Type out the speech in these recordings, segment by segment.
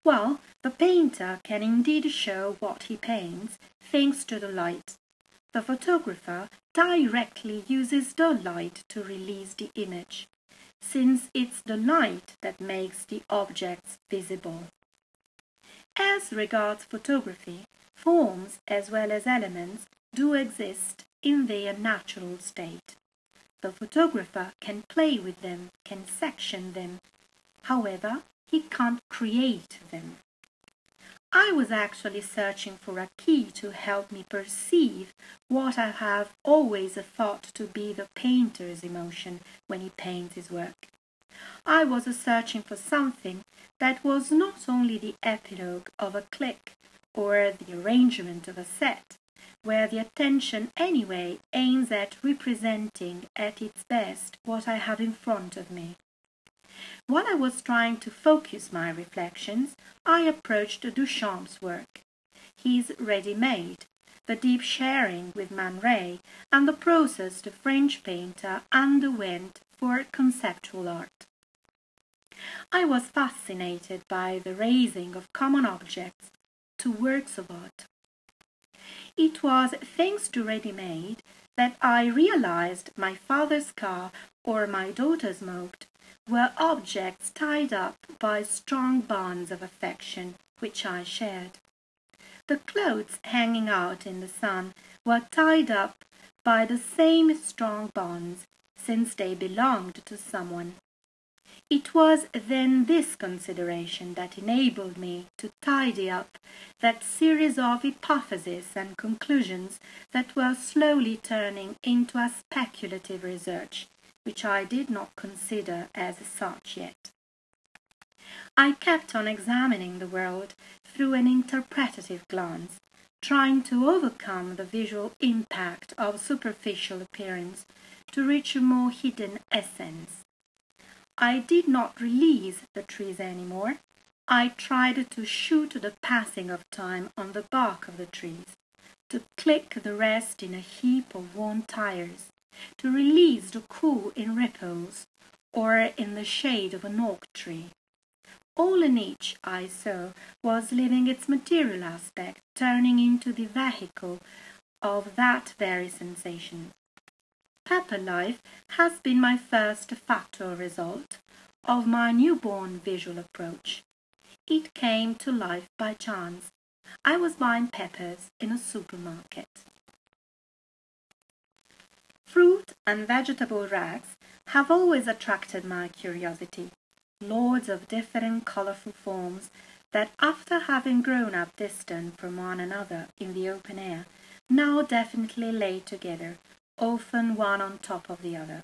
Well, the painter can indeed show what he paints, thanks to the light. The photographer directly uses the light to release the image, since it's the light that makes the objects visible. As regards photography, forms as well as elements do exist in their natural state. The photographer can play with them, can section them. However, he can't create them. I was actually searching for a key to help me perceive what I have always thought to be the painter's emotion when he paints his work. I was searching for something that was not only the epilogue of a click or the arrangement of a set, where the attention anyway aims at representing at its best what I have in front of me. While I was trying to focus my reflections, I approached Duchamp's work. His ready-made, the deep sharing with Man Ray, and the process the French painter underwent for conceptual art. I was fascinated by the raising of common objects to works of art. It was thanks to ready-made that I realized my father's car or my daughter's moat were objects tied up by strong bonds of affection which I shared. The clothes hanging out in the sun were tied up by the same strong bonds, since they belonged to someone. It was then this consideration that enabled me to tidy up that series of hypotheses and conclusions that were slowly turning into a speculative research, which I did not consider as such yet. I kept on examining the world through an interpretative glance, trying to overcome the visual impact of superficial appearance to reach a more hidden essence. I did not release the trees anymore. I tried to shoot the passing of time on the bark of the trees, to click the rest in a heap of worn tires, to release the cool in ripples, or in the shade of an oak tree. All in each, I saw, was living its material aspect, turning into the vehicle of that very sensation. Pepper life has been my first factual result of my newborn visual approach. It came to life by chance. I was buying peppers in a supermarket. Fruit and vegetable rags have always attracted my curiosity, lords of different colorful forms that, after having grown up distant from one another in the open air, now definitely lay together, often one on top of the other.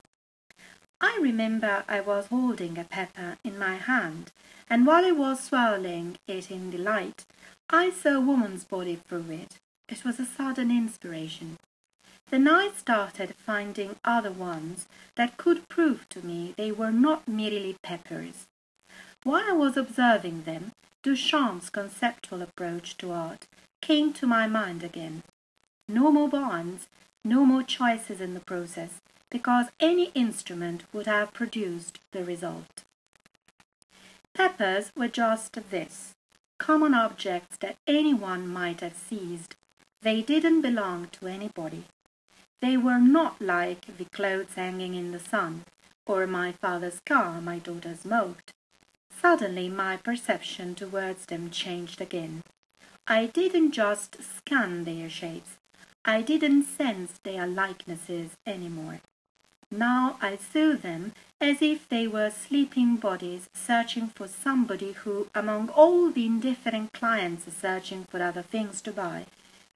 I remember I was holding a pepper in my hand, and while I was swirling it in delight, I saw a woman's body through it. It was a sudden inspiration. Then I started finding other ones that could prove to me they were not merely peppers. While I was observing them, Duchamp's conceptual approach to art came to my mind again. No more bonds, no more choices in the process, because any instrument would have produced the result. Peppers were just this, common objects that anyone might have seized. They didn't belong to anybody. They were not like the clothes hanging in the sun, or my father's car, my daughter's moat. Suddenly my perception towards them changed again. I didn't just scan their shapes. I didn't sense their likenesses anymore. Now I saw them as if they were sleeping bodies searching for somebody who, among all the indifferent clients searching for other things to buy,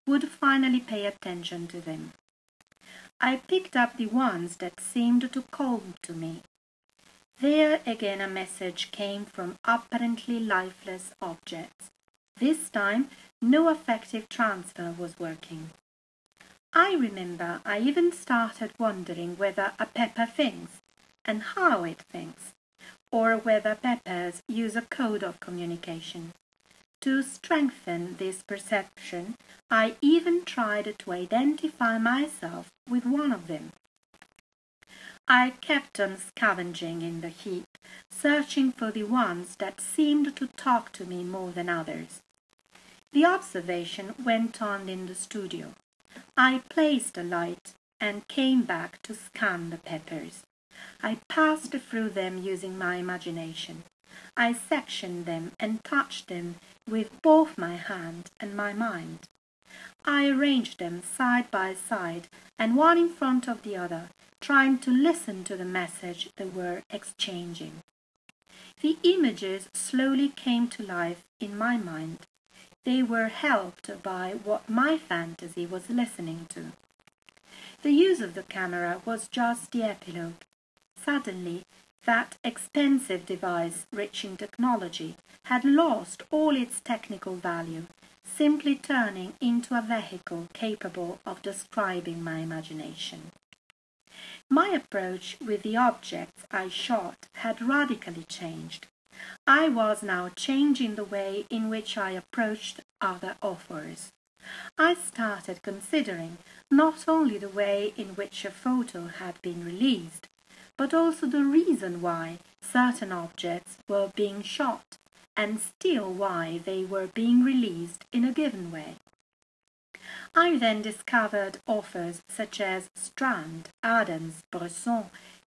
would finally pay attention to them. I picked up the ones that seemed to call to me. There again a message came from apparently lifeless objects. This time no affective transfer was working. I remember I even started wondering whether a pepper thinks, and how it thinks, or whether peppers use a code of communication. To strengthen this perception, I even tried to identify myself with one of them. I kept on scavenging in the heap, searching for the ones that seemed to talk to me more than others. The observation went on in the studio. I placed a light and came back to scan the peppers. I passed through them using my imagination. I sectioned them and touched them with both my hand and my mind. I arranged them side by side and one in front of the other, trying to listen to the message they were exchanging. The images slowly came to life in my mind. They were helped by what my fantasy was listening to. The use of the camera was just the epilogue. Suddenly, that expensive device, rich in technology, had lost all its technical value, simply turning into a vehicle capable of describing my imagination. My approach with the objects I shot had radically changed. I was now changing the way in which I approached other authors. I started considering not only the way in which a photo had been released, but also the reason why certain objects were being shot, and still why they were being released in a given way. I then discovered authors such as Strand, Adams, Bresson,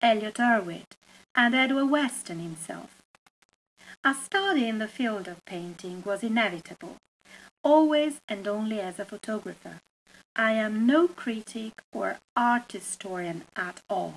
Elliot Erwitt, and Edward Weston himself. A study in the field of painting was inevitable, always and only as a photographer. I am no critic or art historian at all.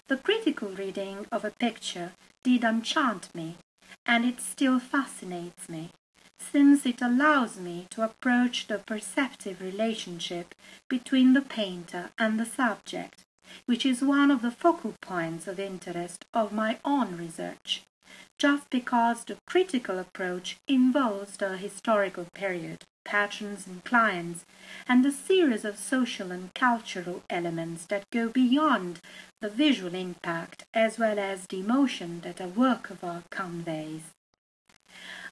The critical reading of a picture did enchant me, and it still fascinates me, since it allows me to approach the perceptive relationship between the painter and the subject, which is one of the focal points of interest of my own research, just because the critical approach involves the historical period, patrons and clients, and the series of social and cultural elements that go beyond the visual impact as well as the emotion that a work of art conveys.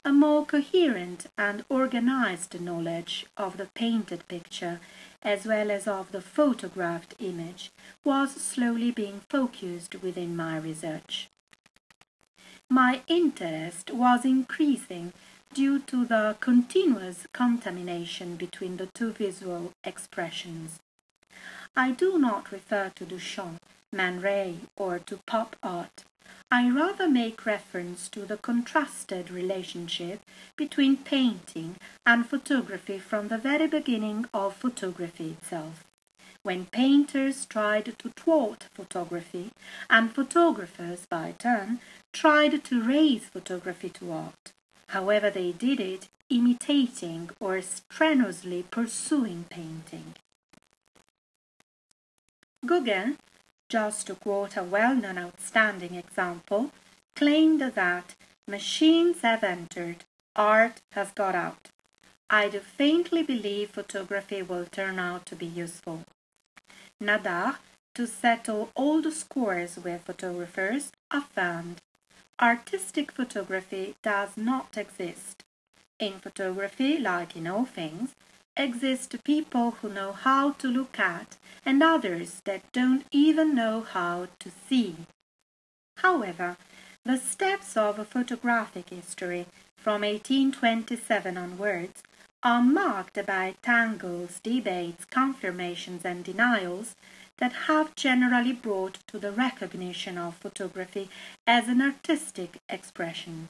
A more coherent and organized knowledge of the painted picture as well as of the photographed image was slowly being focused within my research. My interest was increasing due to the continuous contamination between the two visual expressions. I do not refer to Duchamp, Man Ray, or to pop art. I rather make reference to the contrasted relationship between painting and photography from the very beginning of photography itself, when painters tried to thwart photography and photographers, by turn, tried to raise photography to art. However, they did it imitating or strenuously pursuing painting. Gauguin, just to quote a well-known outstanding example, claimed that machines have entered, art has got out. I do faintly believe photography will turn out to be useful. Nadar, to settle all the scores with photographers, affirmed, artistic photography does not exist. In photography, like in all things, exist people who know how to look at and others that don't even know how to see. However, the steps of photographic history from 1827 onwards are marked by tangles, debates, confirmations and denials that have generally brought to the recognition of photography as an artistic expression.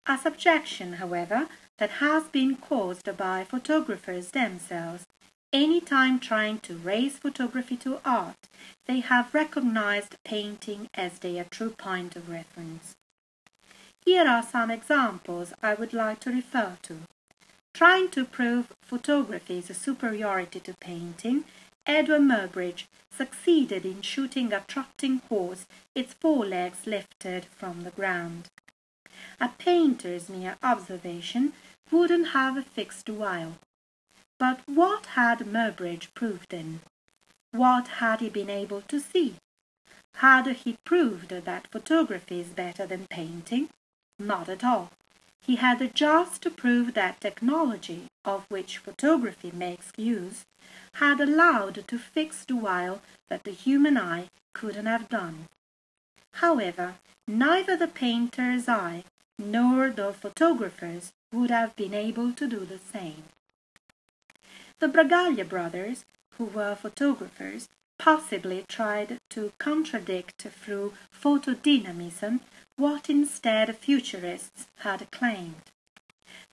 A subjection, however, that has been caused by photographers themselves. Any time trying to raise photography to art, they have recognized painting as their true point of reference. Here are some examples I would like to refer to. Trying to prove photography's superiority to painting, Edward Muybridge succeeded in shooting a trotting horse, its forelegs lifted from the ground. A painter's mere observation wouldn't have fixed the while. But what had Muybridge proved then? What had he been able to see? Had he proved that photography is better than painting? Not at all. He had just proved that technology, of which photography makes use, had allowed to fix the wile that the human eye couldn't have done. However, neither the painter's eye nor the photographer's would have been able to do the same. The Bragaglia brothers, who were photographers, possibly tried to contradict through photodynamism what instead futurists had claimed.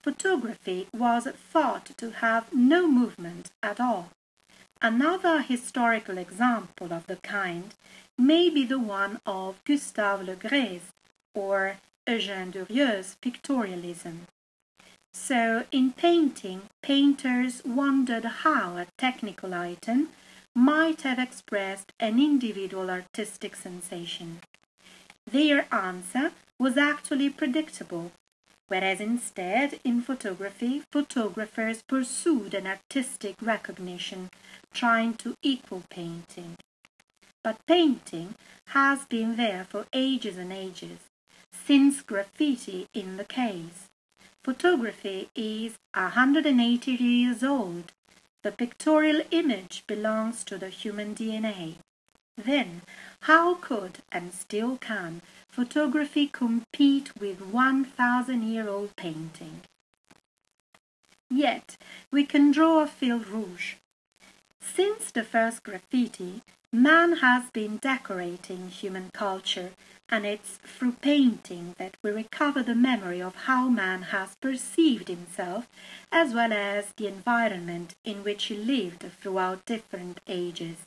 Photography was thought to have no movement at all. Another historical example of the kind may be the one of Gustave Le Gray's or Eugène Durieux's pictorialism. So, in painting, painters wondered how a technical item might have expressed an individual artistic sensation. Their answer was actually predictable, whereas instead, in photography, photographers pursued an artistic recognition, trying to equal painting. But painting has been there for ages and ages, since graffiti in the case. Photography is 180 years old. The pictorial image belongs to the human DNA. Then, how could, and still can, photography compete with 1,000-year-old painting? Yet, we can draw a fil rouge. Since the first graffiti, man has been decorating human culture, and it's through painting that we recover the memory of how man has perceived himself, as well as the environment in which he lived throughout different ages.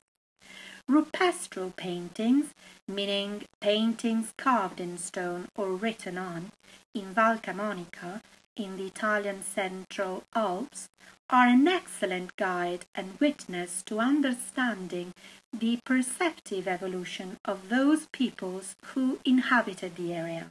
Rupestral paintings, meaning paintings carved in stone or written on, in Val Camonica, in the Italian Central Alps, are an excellent guide and witness to understanding the perceptive evolution of those peoples who inhabited the area.